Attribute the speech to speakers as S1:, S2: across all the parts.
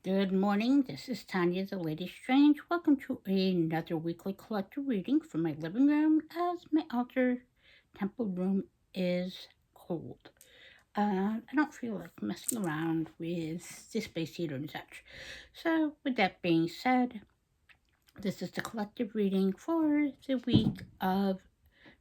S1: Good morning. This is Tanya, the Lady Strange. Welcome to another weekly collector reading from my living room as my altar temple room is cold. I don't feel like messing around with the space heater and such. So, with that being said, this is the collective reading for the week of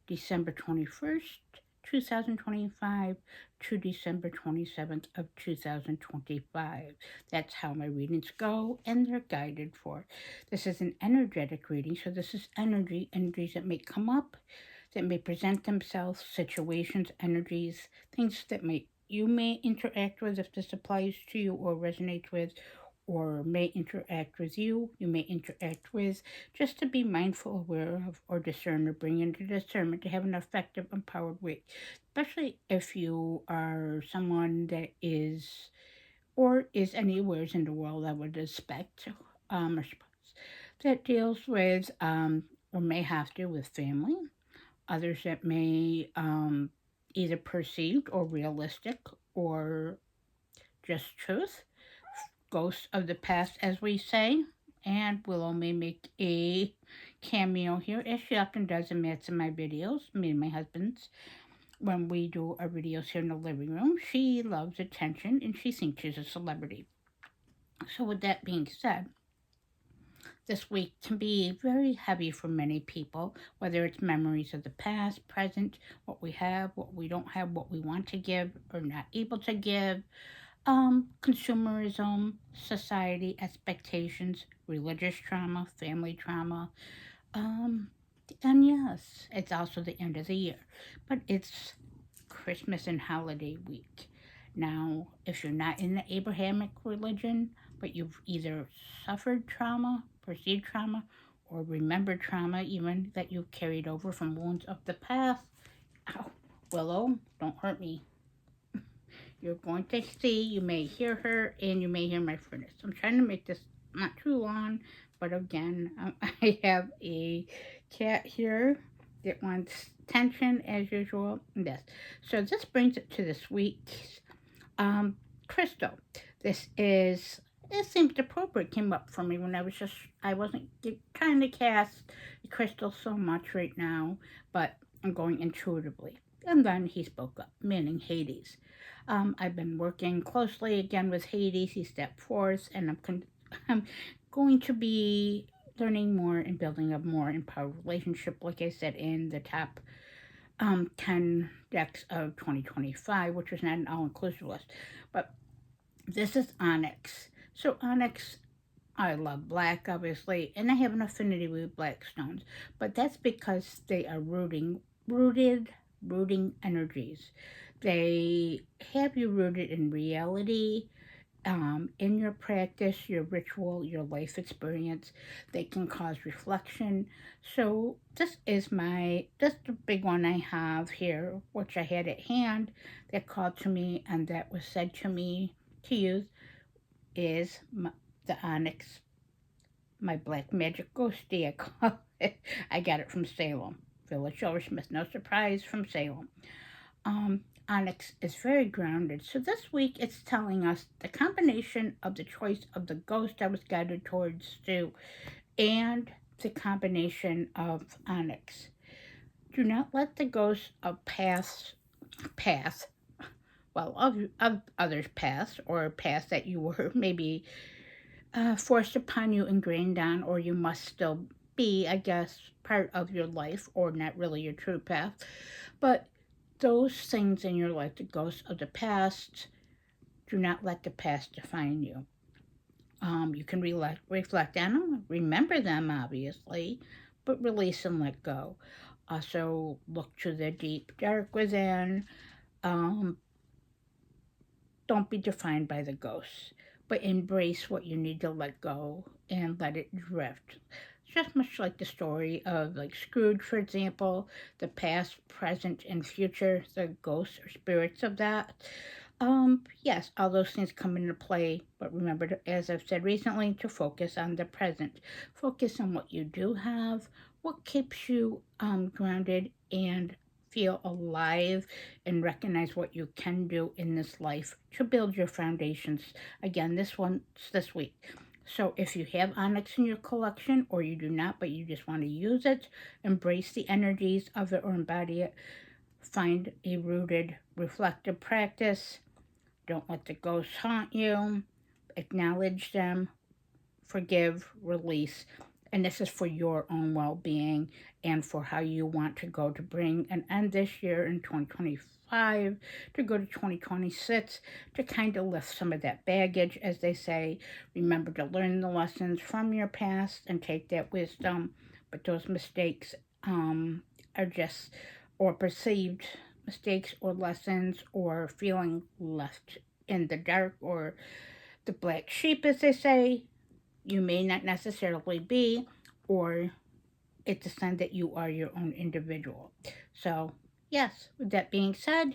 S1: December 21st, 2025 to December 27th of 2025. That's how my readings go and they're guided for. This is an energetic reading, so this is energies that may come up, that may present themselves, situations, energies, things that you may interact with if this applies to you or resonates with, or may interact with you, you may interact with, just to be mindful, aware of, or discern, or bring into discernment to have an effective, empowered week. Especially if you are someone that is, or is anywhere in the world, I would expect, or suppose, that deals with, or may have to with family, others that may either perceived or realistic or just truth, ghosts of the past, as we say. And Willow may make a cameo here, as she often does in many of my videos, me and my husband's. When we do our videos here in the living room, she loves attention and she thinks she's a celebrity. So, with that being said, this week can be very heavy for many people, whether it's memories of the past, present, what we have, what we don't have, what we want to give or not able to give, consumerism, society expectations, religious trauma, family trauma. Um, and yes, it's also the end of the year, but it's Christmas and holiday week. Now, if you're not in the Abrahamic religion, but you've either suffered trauma, perceived trauma, or remembered trauma, even that you've carried over from wounds of the past, ow, Willow, don't hurt me. You're going to see, you may hear her, and you may hear my furnace. I'm trying to make this not too long, but again, I have a cat here that wants attention as usual. Yes. So this brings it to this week's um, crystal. This is, it seems appropriate, came up for me when I wasn't trying to cast the crystal so much right now, but I'm going intuitively. And then he spoke up, meaning Hades. I've been working closely again with Hades. He stepped forth, and I'm going to be learning more and building a more empowered relationship, like I said, in the top 10 decks of 2025, which was not an all inclusive list. But this is onyx. So, onyx, I love black, obviously, and I have an affinity with black stones, but that's because they are rooting energies. They have you rooted in reality, in your practice, your ritual, your life experience. They can cause reflection. So this the big one I have here, which I had at hand, that called to me and that was said to me to use is the onyx, my black magic ghosty, I call it. I got it from Salem. Village Silversmith, no surprise, from Salem. um, Onyx is very grounded. So this week it's telling us the combination of the choice of the ghost I was guided towards Stu and the combination of Onyx. Do not let the ghosts of pass, well, of others past or past that you were maybe forced upon you, ingrained on, or you must still be, I guess, part of your life or not really your true path. But those things in your life, the ghosts of the past, do not let the past define you. You can reflect on them, remember them, obviously, but release and let go. Also, look to the deep dark within. Um, don't be defined by the ghosts, but embrace what you need to let go and let it drift. Just much like the story of like Scrooge, for example, the past, present, and future, the ghosts or spirits of that. Yes, all those things come into play, but remember, as I've said recently, to focus on the present. Focus on what you do have, what keeps you grounded and feel alive and recognize what you can do in this life to build your foundations. Again, this one's this week. So if you have onyx in your collection or you do not, but you just want to use it, embrace the energies of it or embody it. Find a rooted, reflective practice. Don't let the ghosts haunt you. Acknowledge them, forgive, release. And this is for your own well being and for how you want to go to bring an end this year in 2025 to go to 2026 to kind of lift some of that baggage, as they say. Remember to learn the lessons from your past and take that wisdom. But those mistakes are just, or perceived mistakes or lessons, or feeling left in the dark or the black sheep, as they say, you may not necessarily be, or it's a sign that you are your own individual. So, yes, with that being said,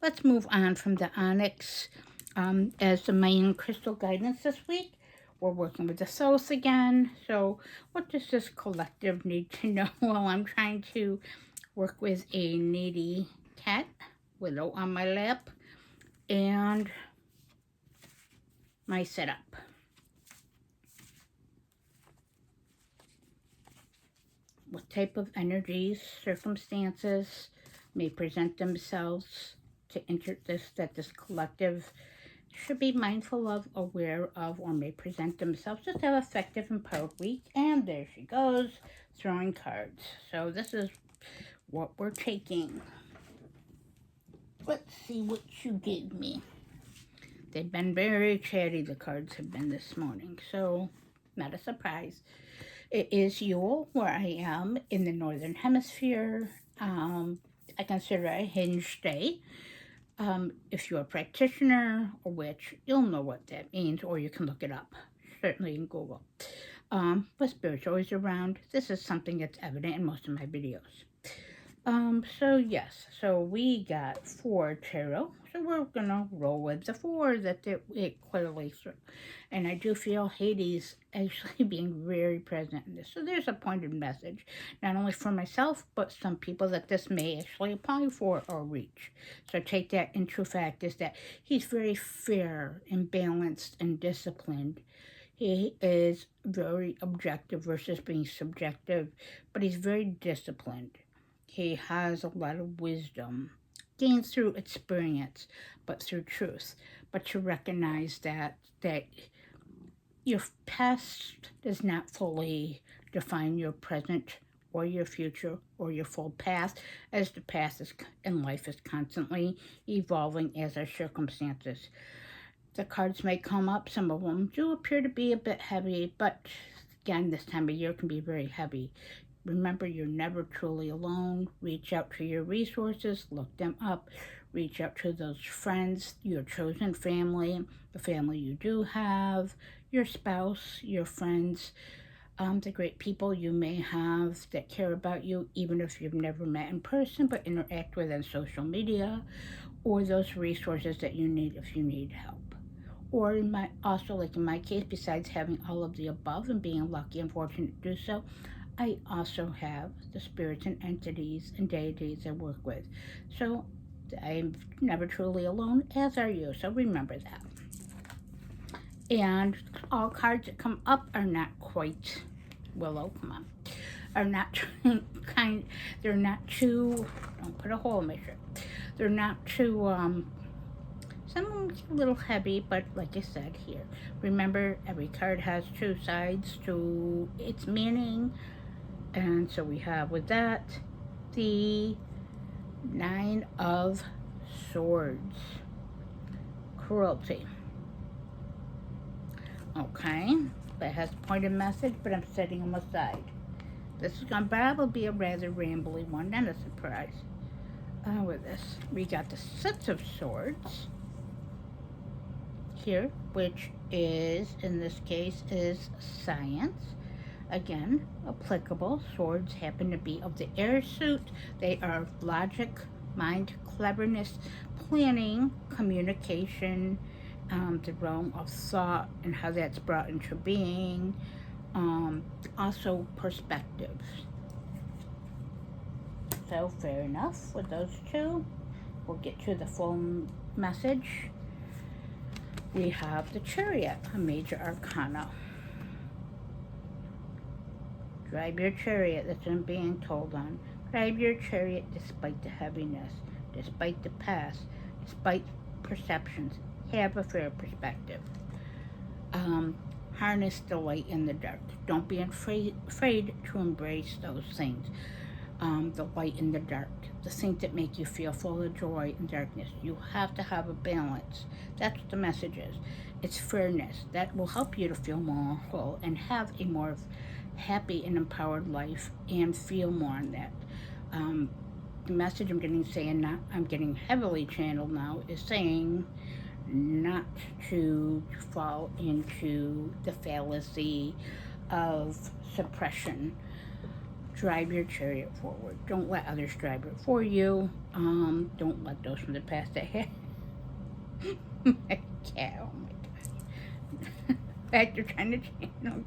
S1: let's move on from the onyx as the main crystal guidance this week. We're working with the souls again. So, what does this collective need to know while I'm trying to work with a needy cat, Willow, on my lap, and my setup? What type of energies, circumstances may present themselves to that this collective should be mindful of, aware of, or may present themselves just have effective and powered week. And there she goes, throwing cards. So this is what we're taking. Let's see what you gave me. They've been very chatty, the cards have been this morning, so not a surprise. It is Yule, where I am in the Northern Hemisphere. I consider it a hinge day. If you're a practitioner or witch, you'll know what that means, or you can look it up, certainly in Google. But Spirit's always around. This is something that's evident in most of my videos. So yes, so we got 4 tarot. So we're gonna roll with the 4 that it clearly threw. And I do feel Hades actually being very present in this. So there's a pointed message, not only for myself, but some people that this may actually apply for or reach. So take that into fact is that he's very fair and balanced and disciplined. He is very objective versus being subjective, but he's very disciplined. He has a lot of wisdom, gained through experience, but through truth. But to recognize that your past does not fully define your present or your future or your full path, as the past is in life is constantly evolving as our circumstances. The cards may come up. Some of them do appear to be a bit heavy, but again, this time of year can be very heavy. Remember, you're never truly alone. Reach out to your resources, look them up. Reach out to those friends, your chosen family, the family you do have, your spouse, your friends, the great people you may have that care about you, even if you've never met in person, but interact with on social media, or those resources that you need if you need help. Or also, like in my case, besides having all of the above and being lucky and fortunate to do so, I also have the spirits and entities and deities I work with. So I'm never truly alone, as are you. So remember that. And all cards that come up are not quite Willow, come on. Are not they're not too, don't put a hole in my shirt. They're not too, some of them get a little heavy, but like I said here, remember every card has 2 sides to its meaning. And so we have with that the 9 of Swords. Cruelty. Okay, that has a pointed message, but I'm setting them aside. This is going to probably be a rather rambly one, not a surprise. With this, we got the 6 of Swords here, which is, in this case, is science. Again, applicable. Swords happen to be of the air suit. They are logic, mind, cleverness, planning, communication, the realm of thought and how that's brought into being. Also perspectives. So fair enough with those two. We'll get to the full message. We have the Chariot, a major arcana. Drive your chariot, that's what I'm being told on. Drive your chariot despite the heaviness, despite the past, despite perceptions. Have a fair perspective. Harness the light in the dark. Don't be afraid to embrace those things. The light in the dark, the things that make you feel full of joy and darkness. You have to have a balance. That's what the message is. It's fairness. That will help you to feel more whole and have a more happy and empowered life and feel more on that. The message I'm getting heavily channeled now is saying not to fall into the fallacy of suppression. Drive your chariot forward. Don't let others drive it for you. Don't let those from the past ahead. My cat, oh my god. After trying to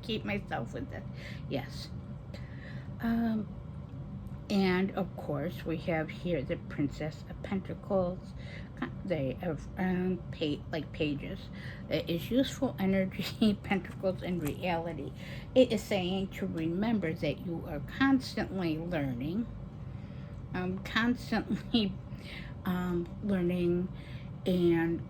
S1: keep myself with this. Yes. And of course, we have here the Princess of Pentacles. They have pages. It is useful energy, pentacles, and reality. It is saying to remember that you are constantly learning, learning, and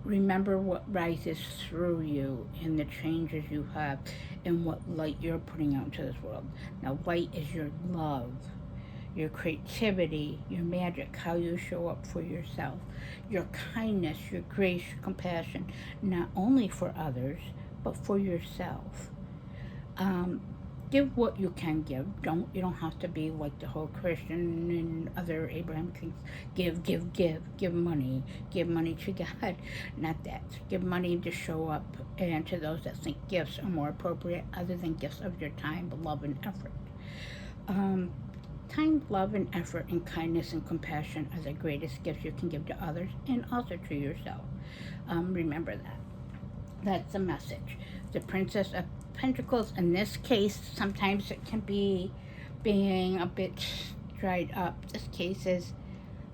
S1: remember what rises through you and the changes you have and what light you're putting out into this world. Now, light is your love, your creativity, your magic, how you show up for yourself, your kindness, your grace, your compassion, not only for others, but for yourself. Give what you can give. You don't have to be like the whole Christian and other Abraham things. Give money to God. Not that. Give money to show up and to those that think gifts are more appropriate other than gifts of your time, love, and effort. Time, love, and effort, and kindness and compassion are the greatest gifts you can give to others and also to yourself. Remember that. That's the message. The Princess of Pentacles, in this case, sometimes it can be being a bit dried up. This case is,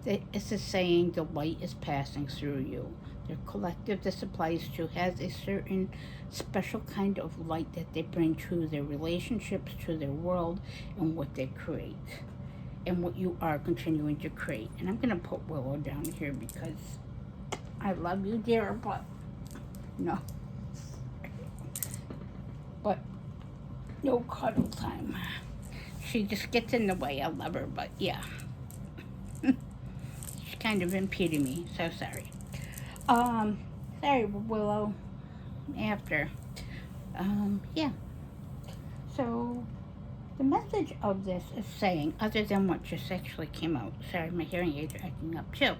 S1: it's a saying the light is passing through you. The collective this applies to has a certain special kind of light that they bring to their relationships, to their world, and what they create, and what you are continuing to create. And I'm going to put Willow down here because I love you, dear, but no. But no cuddle time. She just gets in the way. I love her, but yeah. She's kind of impeding me, so sorry. Sorry, Willow. After. Yeah. So, the message of this is saying, other than what just actually came out. Sorry, my hearing aids are acting up too.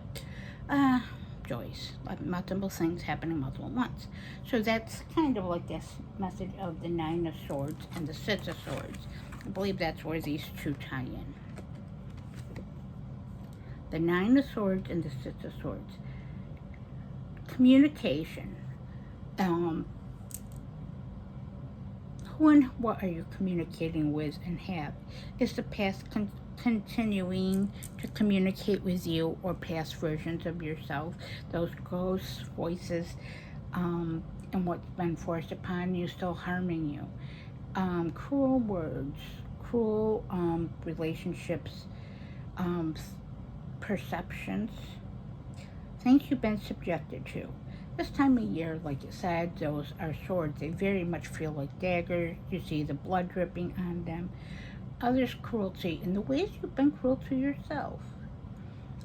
S1: Joys, multiple things happening multiple at once. So that's kind of like this message of the Nine of Swords and the Six of Swords. I believe that's where these two tie in. The Nine of Swords and the Six of Swords. Communication. Who and what are you communicating with and have? Is the past continuing to communicate with you, or past versions of yourself, those ghost voices, and what's been forced upon you still harming you? Cruel words, cruel relationships, perceptions, things you've been subjected to. This time of year, like it said, those are swords. They very much feel like daggers. You see the blood dripping on them. Others' cruelty in the ways you've been cruel to yourself.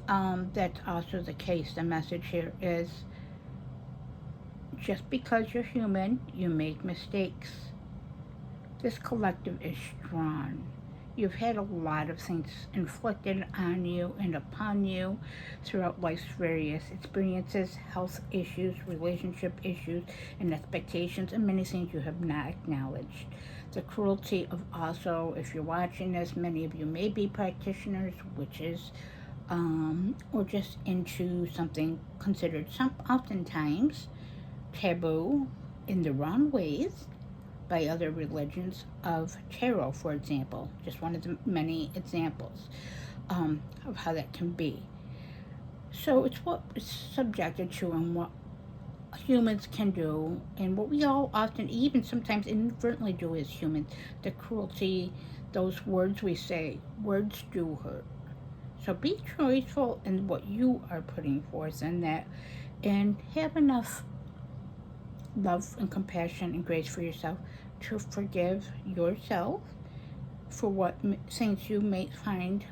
S1: That's also the case. The message here is, just because you're human, you make mistakes. This collective is strong. You've had a lot of things inflicted on you and upon you throughout life's various experiences, health issues, relationship issues, and expectations, and many things you have not acknowledged. The cruelty of also, if you're watching this, many of you may be practitioners, witches, or just into something considered oftentimes taboo in the wrong ways. by other religions of tarot, for example. Just one of the many examples of how that can be. So it's what it's subjected to and what humans can do, and what we all often, even sometimes inadvertently do as humans. The cruelty, those words we say, words do hurt. So be choiceful in what you are putting forth in that, and have enough love and compassion and grace for yourself to forgive yourself for what things you may find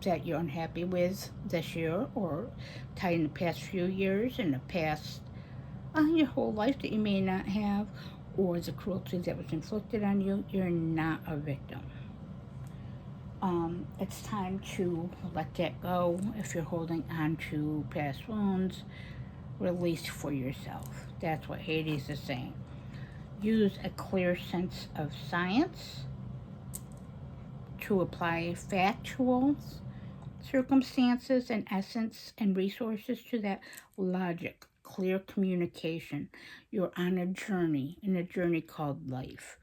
S1: that you're unhappy with this year, or tied in the past few years, in the past your whole life that you may not have, or the cruelty that was inflicted on you. You're not a victim. It's time to let that go. If you're holding on to past wounds, release for yourself. That's what Hades is saying. Use a clear sense of science to apply factual circumstances and essence and resources to that logic. Clear communication. You're on a journey, in a journey called life.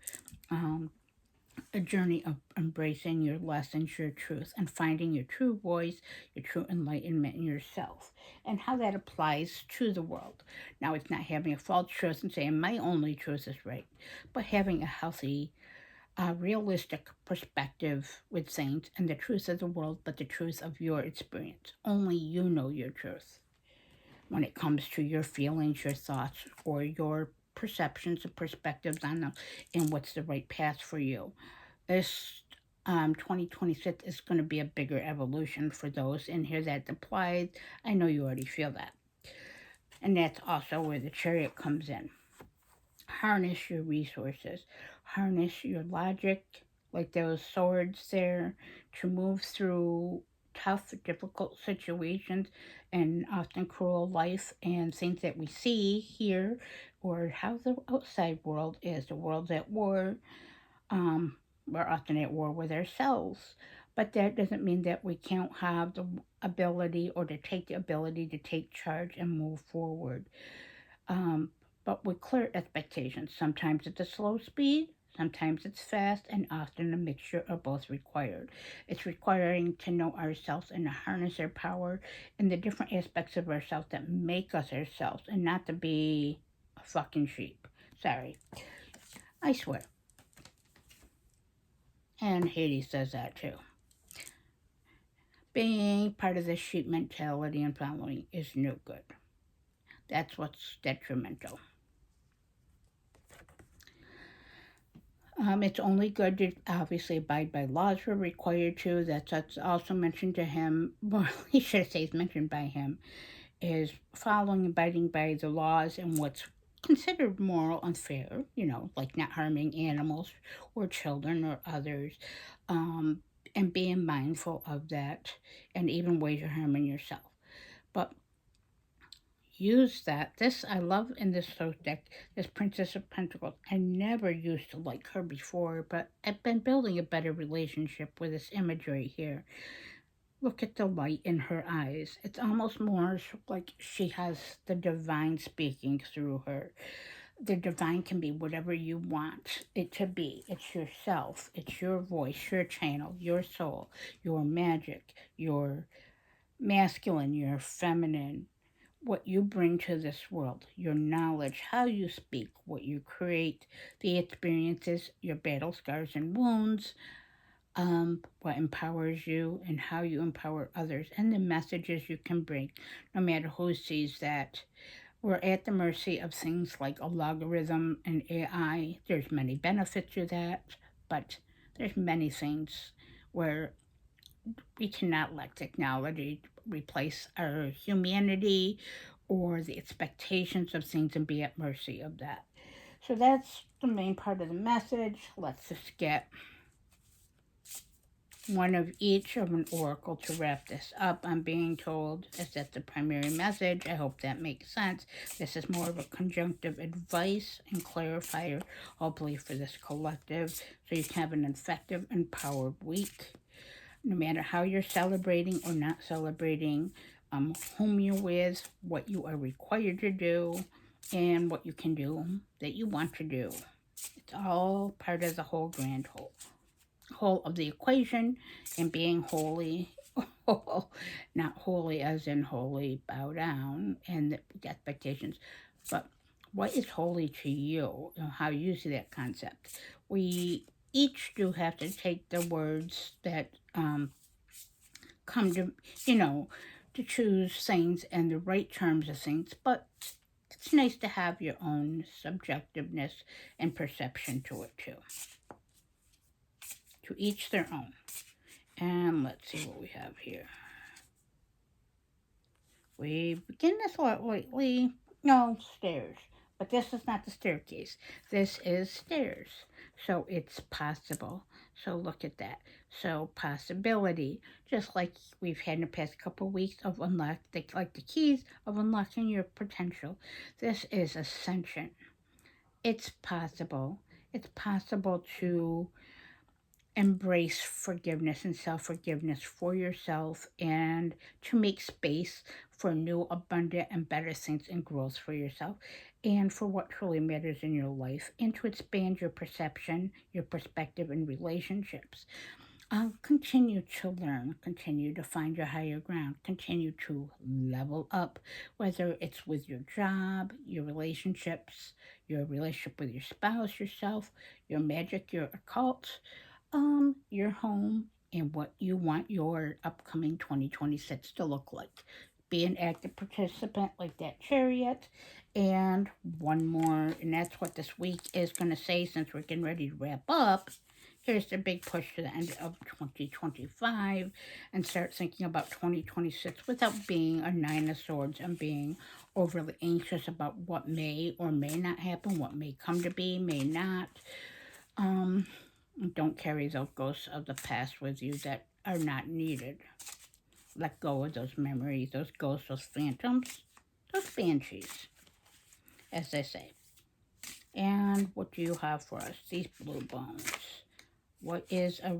S1: A journey of embracing your lessons, your truth, and finding your true voice, your true enlightenment in yourself, and how that applies to the world. Now, it's not having a false truth and saying my only truth is right, but having a healthy, realistic perspective with things and the truth of the world, but the truth of your experience. Only you know your truth when it comes to your feelings, your thoughts, or your perceptions and perspectives on them, and what's the right path for you. This 2026 is going to be a bigger evolution for those in here that applied. I know you already feel that. And that's also where the chariot comes in. Harness your resources, harness your logic, like those swords there, to move through tough, difficult situations and often cruel life and things that we see here, or how the outside world is. The world's at war. We're often at war with ourselves. But that doesn't mean that we can't have the ability, or to take the ability to take charge and move forward. Um, but with clear expectations. Sometimes it's a slow speed, sometimes it's fast, and often a mixture of both required. It's requiring to know ourselves and to harness our power in the different aspects of ourselves that make us ourselves, and not to be a fucking sheep. Sorry. I swear. And Hades says that too. Being part of the sheep mentality and following is no good. That's what's detrimental. It's only good to obviously abide by laws we're required to. That's also mentioned to him. Well, he should say it's mentioned by him. Is following, abiding by the laws and what's considered moral and fair. Like not harming animals or children or others, and being mindful of that, and even ways you're harming yourself. But use that. This I love in this Soul deck, this Princess of Pentacles. I never used to like her before, but I've been building a better relationship with this imagery here. Look at the light in her eyes. It's almost more like she has the divine speaking through her. The divine can be whatever you want it to be. It's yourself. It's your voice, your channel, your soul, your magic, your masculine, your feminine, what you bring to this world, your knowledge, how you speak, what you create, the experiences, your battle scars and wounds, what empowers you and how you empower others, and the messages you can bring, no matter who sees that. We're at the mercy of things like a logarithm and AI. There's many benefits to that, but there's many things where we cannot let technology replace our humanity or the expectations of things and be at mercy of that. So that's the main part of the message. Let's just get one of each of an oracle to wrap this up. I'm being told is that the primary message. I hope that makes sense. This is more of a conjunctive advice and clarifier, hopefully for this collective, so you can have an effective, empowered week. No matter how you're celebrating or not celebrating, whom you're with, what you are required to do, and what you can do that you want to do. It's all part of the whole grand whole of the equation, and being holy, not holy as in holy, bow down, and the expectations, but what is holy to you, how you see that concept. We each do have to take the words that come to, you know, to choose things and the right terms of things, but it's nice to have your own subjectiveness and perception to it too. To each their own. And let's see what we have here. We begin this lightly. No, stairs. But this is not the staircase. This is stairs. So it's possible. So look at that. So possibility, just like we've had in the past couple of weeks of like the keys of unlocking your potential. This is ascension. It's possible. It's possible to embrace forgiveness and self forgiveness for yourself and to make space for new, abundant, and better things and growth for yourself and for what truly matters in your life and to expand your perception, your perspective, and relationships. Continue to learn, continue to find your higher ground, continue to level up, whether it's with your job, your relationships, your relationship with your spouse, yourself, your magic, your occult, your home, and what you want your upcoming 2026 to look like. Be an active participant like that chariot. And one more, and that's what this week is going to say since we're getting ready to wrap up. Here's the big push to the end of 2025 and start thinking about 2026 without being a nine of swords and being overly anxious about what may or may not happen, what may come to be, may not. Don't carry those ghosts of the past with you that are not needed. Let go of those memories, those ghosts, those phantoms, those banshees, as they say. And what do you have for us? These blue bones. What is a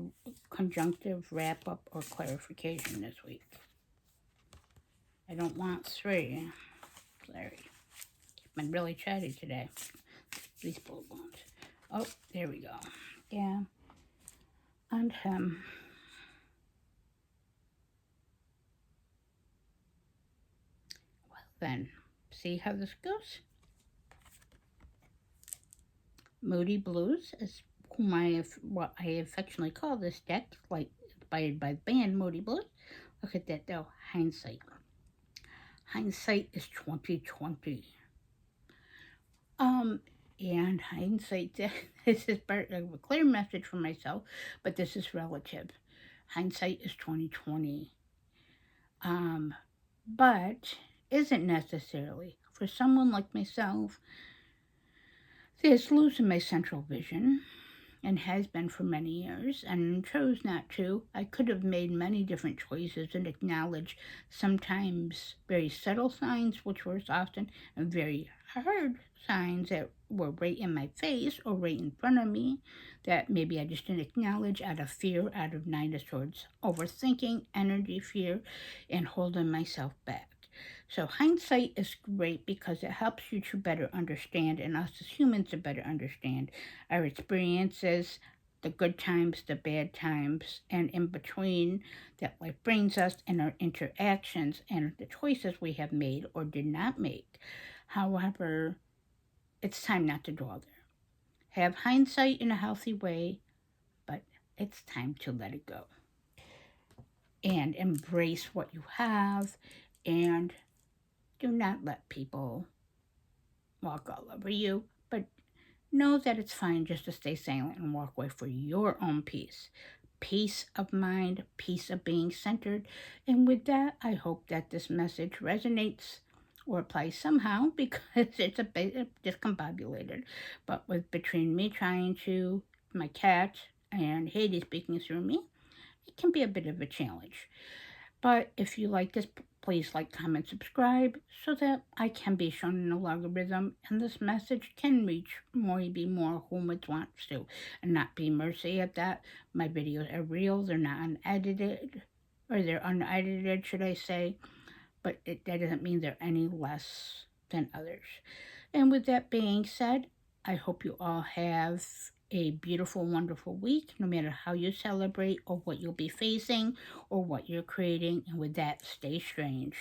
S1: conjunctive wrap-up or clarification this week? I don't want three. Sorry. Been really chatty today. These blue bones. Oh, there we go. Yeah. And well then, see how this goes? Moody Blues is what I affectionately call this deck, like inspired by the band Moody Blues. Look at that though, hindsight. Hindsight is 2020. And hindsight, this is part of a clear message for myself, but this is relative. Hindsight is 2020. But isn't necessarily. For someone like myself, this losing my central vision and has been for many years and chose not to. I could have made many different choices and acknowledged sometimes very subtle signs, which were often and very hard signs that were right in my face or right in front of me that maybe I just didn't acknowledge out of fear, out of nine of swords, overthinking, energy, fear, and holding myself back. So hindsight is great because it helps you to better understand and us as humans to better understand our experiences, the good times, the bad times, and in between that life brings us and our interactions and the choices we have made or did not make. However, it's time not to dwell there. Have hindsight in a healthy way, but it's time to let it go and embrace what you have and do not let people walk all over you, but know that it's fine just to stay silent and walk away for your own peace. Peace of mind, peace of being centered. And with that, I hope that this message resonates or applies somehow because it's a bit discombobulated. But with between me trying to, my cat, and Hades speaking through me, it can be a bit of a challenge. But if you like this, please like, comment, subscribe so that I can be shown in a logarithm and this message can reach maybe more whom it wants to and not be mercy at that. My videos are real, they're not unedited, or they're unedited, should I say, but that doesn't mean they're any less than others. And with that being said, I hope you all have a beautiful, wonderful week, no matter how you celebrate or what you'll be facing or what you're creating. And with that, stay strange.